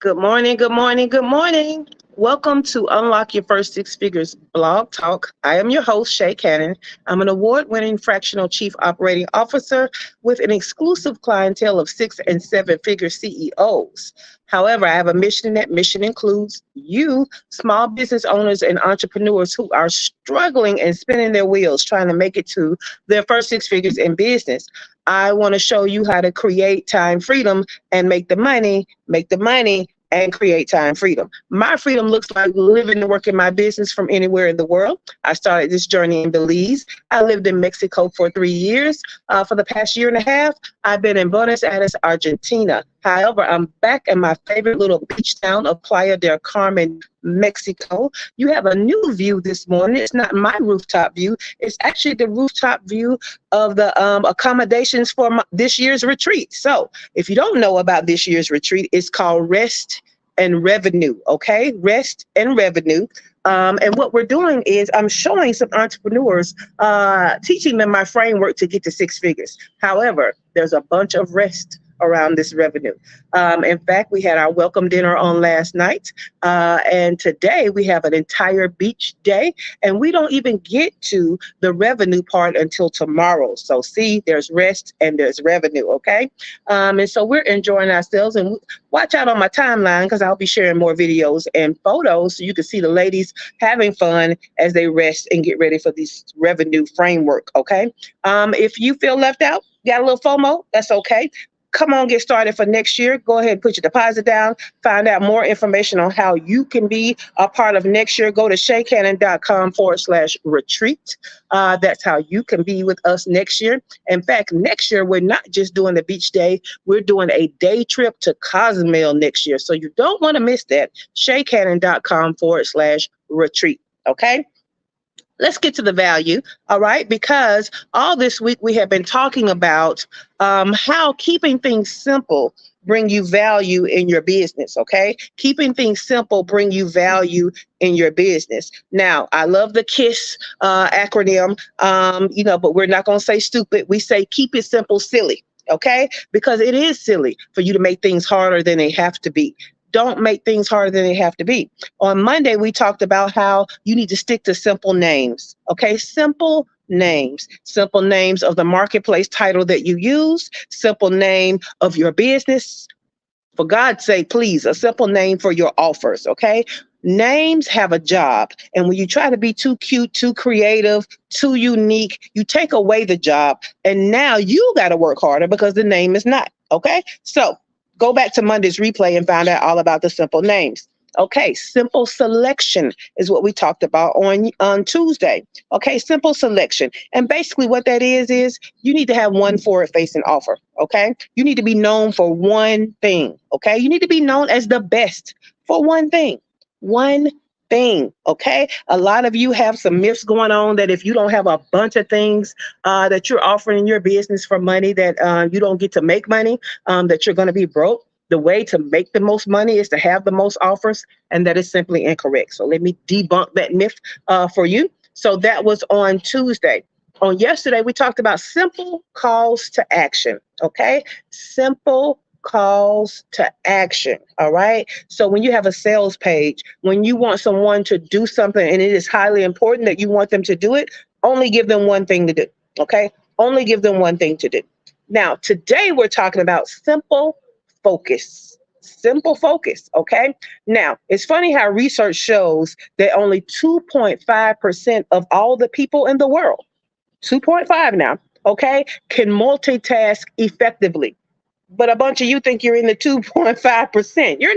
Good morning, good morning, good morning. Welcome to Unlock Your First Six Figures Blog Talk. I am your host, ShaCannon. I'm an award-winning fractional chief operating officer with an exclusive clientele of 6 and 7-figure CEOs. However, I have a mission, and that mission includes you, small business owners and entrepreneurs who are struggling and spinning their wheels trying to make it to their first six figures in business. I want to show you how to create time freedom and make the money, and create time freedom. My freedom looks like living and working my business from anywhere in the world. I started this journey in Belize. I lived in Mexico for 3 years. For the past year and a half, I've been in Buenos Aires, Argentina. However, I'm back in my favorite little beach town of Playa del Carmen, Mexico. You have a new view this morning. It's not my rooftop view. It's actually the rooftop view of the accommodations for this year's retreat. So if you don't know about this year's retreat, it's called Rest and Revenue, okay? Rest and Revenue. And what we're doing is I'm showing some entrepreneurs, teaching them my framework to get to six figures. However, there's a bunch of rest around this revenue. In fact, we had our welcome dinner on last night, and today we have an entire beach day, and we don't even get to the revenue part until tomorrow. So see, there's rest and there's revenue, okay? And so we're enjoying ourselves, and watch out on my timeline because I'll be sharing more videos and photos so you can see the ladies having fun as they rest and get ready for this revenue framework, okay? If you feel left out, got a little FOMO, that's okay. Come on, get started for next year. Go ahead and put your deposit down. Find out more information on how you can be a part of next year. Go to ShaCannon.com/retreat. That's how you can be with us next year. In fact, next year, we're not just doing the beach day. We're doing a day trip to Cozumel next year. So you don't want to miss that. ShaCannon.com/retreat. Okay? Let's get to the value, all right? Because all this week we have been talking about how keeping things simple bring you value in your business, okay? Keeping things simple bring you value in your business. Now, I love the KISS acronym, but we're not going to say stupid. We say keep it simple, silly, okay? Because it is silly for you to make things harder than they have to be. Don't make things harder than they have to be. On Monday, we talked about how you need to stick to simple names, okay? Simple names of the marketplace title that you use, simple name of your business. For God's sake, please, a simple name for your offers, okay? Names have a job. And when you try to be too cute, too creative, too unique, you take away the job. And now you got to work harder because the name is not, okay? So go back to Monday's replay and find out all about the simple names. Okay, simple selection is what we talked about on Tuesday. Okay, simple selection. And basically what that is you need to have one forward-facing offer, okay? You need to be known for one thing, okay? You need to be known as the best for one thing. Okay? A lot of you have some myths going on that if you don't have a bunch of things that you're offering in your business for money that you don't get to make money, that you're going to be broke. The way to make the most money is to have the most offers, and that is simply incorrect. So let me debunk that myth for you. So that was on Tuesday. On yesterday, we talked about simple calls to action, okay? Simple calls to action, all right? So when you have a sales page, when you want someone to do something and it is highly important that you want them to do it, only give them one thing to do, okay? Only give them one thing to do. Now, today we're talking about simple focus, okay? Now, it's funny how research shows that only 2.5% of all the people in the world, 2.5 now, okay, can multitask effectively. But a bunch of you think you're in the 2.5%. You're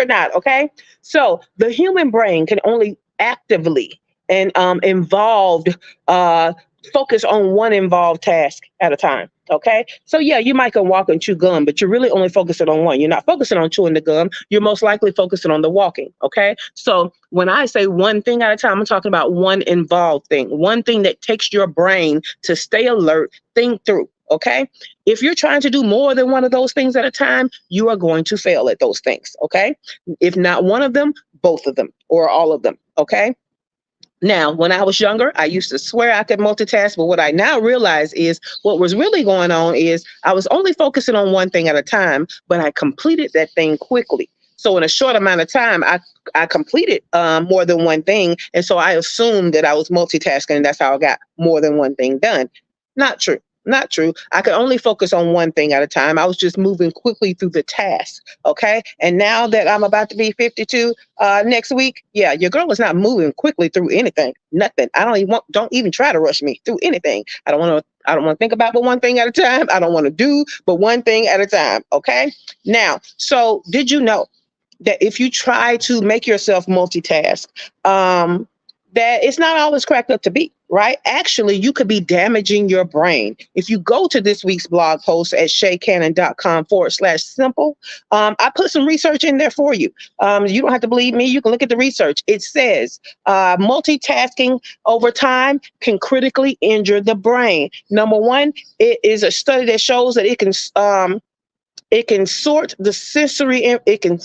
not, okay? So the human brain can only actively and involved focus on one involved task at a time, okay? So yeah, you might can walk and chew gum, but you're really only focusing on one. You're not focusing on chewing the gum. You're most likely focusing on the walking, okay? So when I say one thing at a time, I'm talking about one involved thing, one thing that takes your brain to stay alert, think through, okay? If you're trying to do more than one of those things at a time, you are going to fail at those things, okay? If not one of them, both of them, or all of them, okay? Now, when I was younger, I used to swear I could multitask, but what I now realize is what was really going on is I was only focusing on one thing at a time, but I completed that thing quickly. So in a short amount of time, I completed more than one thing. And so I assumed that I was multitasking, and that's how I got more than one thing done. Not true. Not true. I could only focus on one thing at a time. I was just moving quickly through the task. Okay. And now that I'm about to be 52 next week, yeah, your girl is not moving quickly through anything. Nothing. I don't even try to rush me through anything. I don't want to think about but one thing at a time. I don't want to do but one thing at a time. Okay. Now, so did you know that if you try to make yourself multitask, that it's not all it's cracked up to be, right? Actually, you could be damaging your brain. If you go to this week's blog post at ShaCannon.com/simple, I put some research in there for you. You don't have to believe me. You can look at the research. It says multitasking over time can critically injure the brain. Number one, it is a study that shows that it can sort the sensory, it can,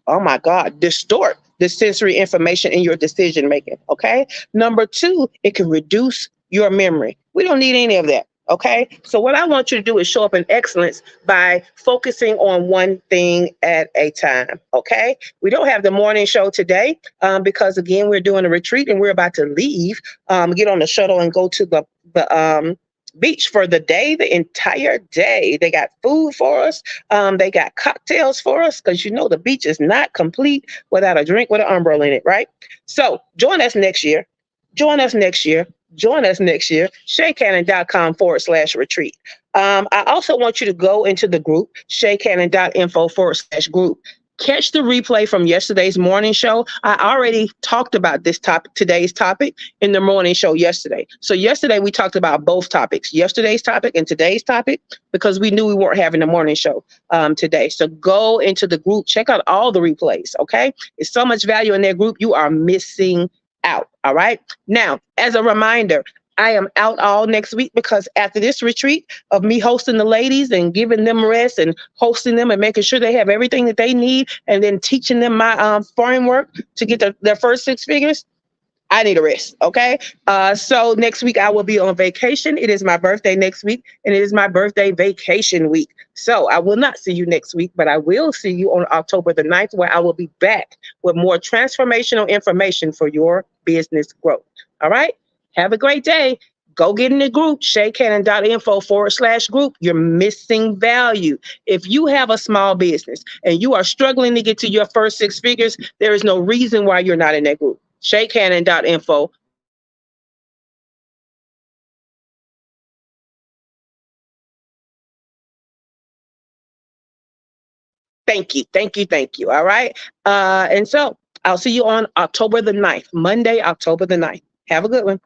oh my God, distort the sensory information in your decision making. Okay. Number two, it can reduce your memory. We don't need any of that. Okay. So what I want you to do is show up in excellence by focusing on one thing at a time. Okay. We don't have the morning show today because again, we're doing a retreat and we're about to leave, get on the shuttle and go to the beach for the day, the entire day. They got food for us. They got cocktails for us because you know the beach is not complete without a drink with an umbrella in it, right? So join us next year. Join us next year. Join us next year. ShaCannon.com/retreat. I also want you to go into the group, ShaCannon.info/group. Catch the replay from yesterday's morning show. I already talked about today's topic in the morning show yesterday. So yesterday we talked about both topics, yesterday's topic and today's topic, because we knew we weren't having the morning show today. So go into the group, check out all the replays, okay? It's so much value in that group. You are missing out, all right? Now, as a reminder, I am out all next week because after this retreat of me hosting the ladies and giving them rest and hosting them and making sure they have everything that they need and then teaching them my framework to get their first six figures, I need a rest, okay? So next week I will be on vacation. It is my birthday next week, and it is my birthday vacation week. So I will not see you next week, but I will see you on October the 9th, where I will be back with more transformational information for your business growth, all right? Have a great day. Go get in the group, ShaCannon.info/group. You're missing value. If you have a small business and you are struggling to get to your first six figures, there is no reason why you're not in that group. ShaCannon.info. Thank you. Thank you. Thank you. All right. And so I'll see you on October the 9th, Monday, October the 9th. Have a good one.